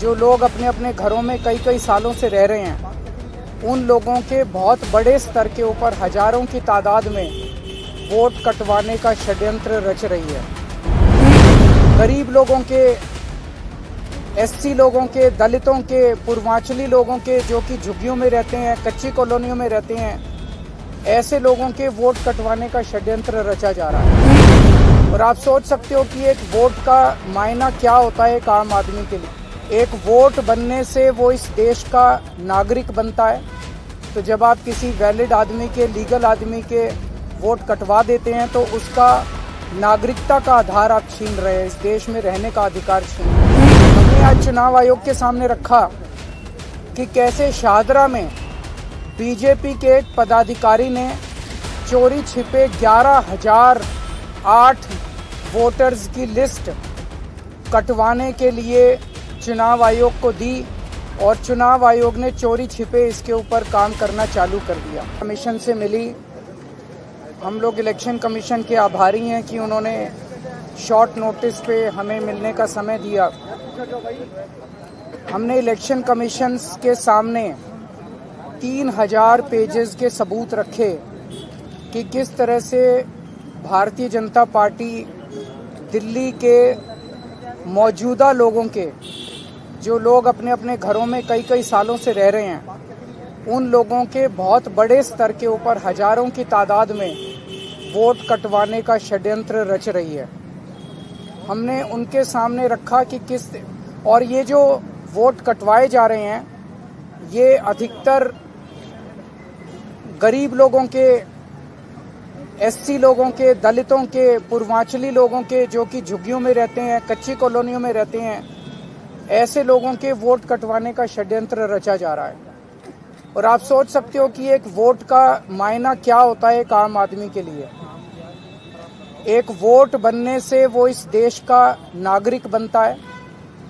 जो लोग अपने अपने घरों में कई कई सालों से रह रहे हैं, उन लोगों के बहुत बड़े स्तर के ऊपर हजारों की तादाद में वोट कटवाने का षड्यंत्र रच रही है। गरीब लोगों के, एससी लोगों के, दलितों के, पूर्वांचली लोगों के, जो कि झुग्गियों में रहते हैं, कच्ची कॉलोनियों में रहते हैं, ऐसे लोगों के वोट कटवाने का षड्यंत्र रचा जा रहा है। और आप सोच सकते हो कि एक वोट का मायना क्या होता है एक आम आदमी के लिए। एक वोट बनने से वो इस देश का नागरिक बनता है। तो जब आप किसी वैलिड आदमी के, लीगल आदमी के वोट कटवा देते हैं तो उसका नागरिकता का आधार आप छीन रहे हैं, इस देश में रहने का अधिकार छीन रहे हैं। हमने आज चुनाव आयोग के सामने रखा कि कैसे शाहदरा में बीजेपी के एक पदाधिकारी ने चोरी छिपे 11,008 वोटर्स की लिस्ट कटवाने के लिए चुनाव आयोग को दी और चुनाव आयोग ने चोरी छिपे इसके ऊपर काम करना चालू कर दिया। कमीशन से मिली, हम लोग इलेक्शन कमीशन के आभारी हैं कि उन्होंने शॉर्ट नोटिस पे हमें मिलने का समय दिया। हमने इलेक्शन कमीशन के सामने 3,000 पेजेस के सबूत रखे कि किस तरह से भारतीय जनता पार्टी दिल्ली के मौजूदा लोगों के, जो लोग अपने अपने घरों में कई कई सालों से रह रहे हैं, उन लोगों के बहुत बड़े स्तर के ऊपर हजारों की तादाद में वोट कटवाने का षड्यंत्र रच रही है। हमने उनके सामने रखा कि किस, और ये जो वोट कटवाए जा रहे हैं ये अधिकतर गरीब लोगों के, एससी लोगों के, दलितों के, पूर्वांचली लोगों के, जो कि झुग्गियों में रहते हैं, कच्ची कॉलोनियों में रहते हैं, ऐसे लोगों के वोट कटवाने का षड्यंत्र रचा जा रहा है। और आप सोच सकते हो कि एक वोट का मायना क्या होता है एक आम आदमी के लिए। एक वोट बनने से वो इस देश का नागरिक बनता है।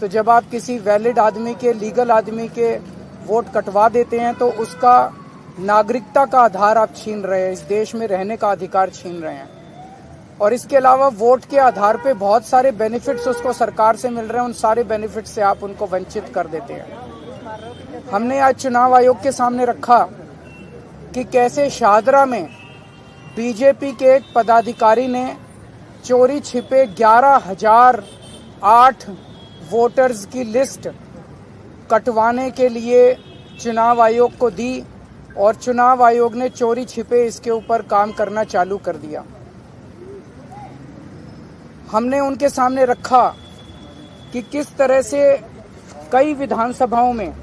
तो जब आप किसी वैलिड आदमी के, लीगल आदमी के वोट कटवा देते हैं तो उसका नागरिकता का आधार आप छीन रहे हैं, इस देश में रहने का अधिकार छीन रहे हैं। और इसके अलावा वोट के आधार पे बहुत सारे बेनिफिट्स उसको सरकार से मिल रहे हैं, उन सारे बेनिफिट से आप उनको वंचित कर देते हैं। हमने आज चुनाव आयोग के सामने रखा कि कैसे शाहदरा में बीजेपी के एक पदाधिकारी ने चोरी छिपे 11,008 वोटर्स की लिस्ट कटवाने के लिए चुनाव आयोग को दी और चुनाव आयोग ने चोरी छिपे इसके ऊपर काम करना चालू कर दिया। हमने उनके सामने रखा कि किस तरह से कई विधानसभाओं में,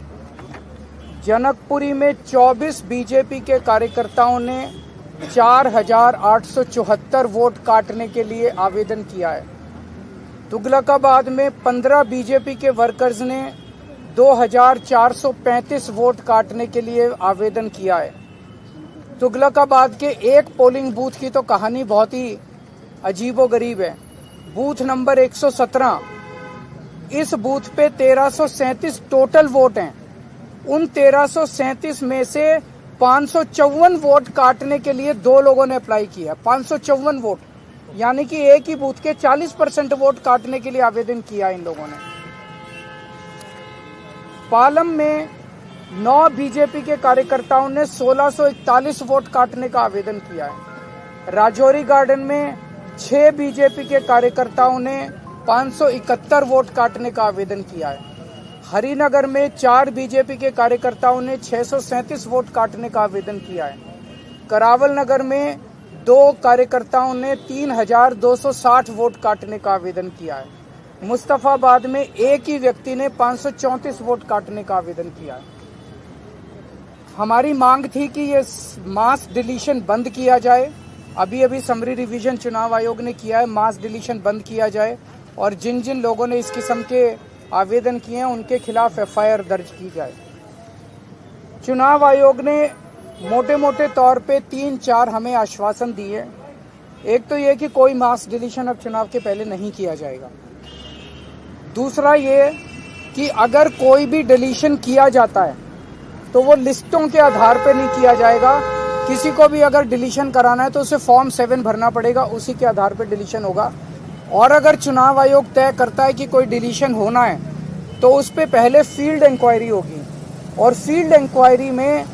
जनकपुरी में 24 बीजेपी के कार्यकर्ताओं ने 4,874 वोट काटने के लिए आवेदन किया है। तुगलकाबाद में 15 बीजेपी के वर्कर्स ने 2,435 वोट काटने के लिए आवेदन किया है। तुगलकाबाद के एक पोलिंग बूथ की तो कहानी बहुत ही अजीबोगरीब है। बूथ नंबर 117, इस बूथ पे 1337 टोटल वोट हैं। उन 1337 में से 554 वोट काटने के लिए 2 लोगों ने अप्लाई किया। 554 वोट, यानी कि एक ही बूथ के 40% वोट काटने के लिए आवेदन किया इन लोगों ने। पालम में 9 बीजेपी के कार्यकर्ताओं ने 1641 वोट काटने का आवेदन किया है। राजौरी गार्डन में 6 बीजेपी के कार्यकर्ताओं ने 571 वोट काटने का आवेदन किया है। हरिनगर में 4 बीजेपी के कार्यकर्ताओं ने 637 वोट काटने का आवेदन किया है। करावल नगर में 2 कार्यकर्ताओं ने 3,260 वोट काटने का आवेदन किया है। मुस्तफाबाद में एक ही व्यक्ति ने 534 वोट काटने का आवेदन किया है। हमारी मांग थी कि ये मास डिलीशन बंद किया जाए। अभी समरी रिवीजन चुनाव आयोग ने किया है, मास डिलीशन बंद किया जाए और जिन जिन लोगों ने इस किस्म के आवेदन किए हैं उनके खिलाफ एफआईआर दर्ज की जाए। चुनाव आयोग ने मोटे मोटे तौर पे 3-4 हमें आश्वासन दिए। एक तो ये कि कोई मास डिलीशन अब चुनाव के पहले नहीं किया जाएगा। दूसरा ये कि अगर कोई भी डिलीशन किया जाता है तो वो लिस्टों के आधार पर नहीं किया जाएगा। किसी को भी अगर डिलीशन कराना है तो उसे फॉर्म 7 भरना पड़ेगा, उसी के आधार पर डिलीशन होगा। और अगर चुनाव आयोग तय करता है कि कोई डिलीशन होना है तो उस पर पहले फील्ड इंक्वायरी होगी और फील्ड इंक्वायरी में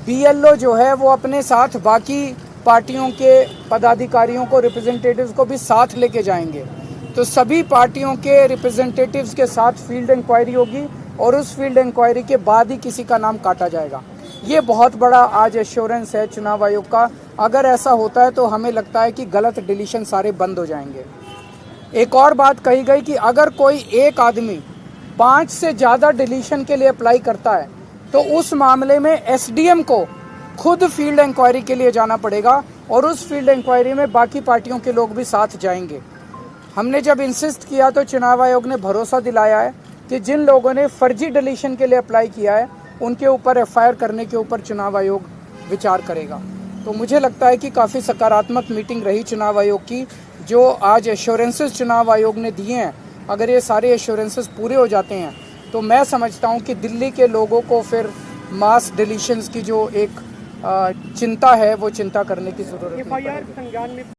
बीएलओ जो है वो अपने साथ बाकी पार्टियों के पदाधिकारियों को, रिप्रेजेंटेटिव्स को भी साथ लेके जाएंगे। तो सभी पार्टियों के रिप्रेजेंटेटिव्स के साथ फील्ड इंक्वायरी होगी और उस फील्ड इंक्वायरी के बाद ही किसी का नाम काटा जाएगा। ये बहुत बड़ा आज एश्योरेंस है चुनाव आयोग का। अगर ऐसा होता है तो हमें लगता है कि गलत डिलीशन सारे बंद हो जाएंगे। एक और बात कही गई कि अगर कोई एक आदमी 5 से ज़्यादा डिलीशन के लिए अप्लाई करता है तो उस मामले में एसडीएम को खुद फील्ड इंक्वायरी के लिए जाना पड़ेगा और उस फील्ड इंक्वायरी में बाकी पार्टियों के लोग भी साथ जाएंगे। हमने जब इंसिस्ट किया तो चुनाव आयोग ने भरोसा दिलाया है कि जिन लोगों ने फर्जी डिलीशन के लिए अप्लाई किया है उनके ऊपर एफआईआर करने के ऊपर चुनाव आयोग विचार करेगा। तो मुझे लगता है कि काफ़ी सकारात्मक मीटिंग रही चुनाव आयोग की। जो आज एश्योरेंसेस चुनाव आयोग ने दिए हैं, अगर ये सारे एश्योरेंसेस पूरे हो जाते हैं तो मैं समझता हूँ कि दिल्ली के लोगों को फिर मास डिलीशंस की जो एक चिंता है वो चिंता करने की ज़रूरत नहीं पड़ेगी।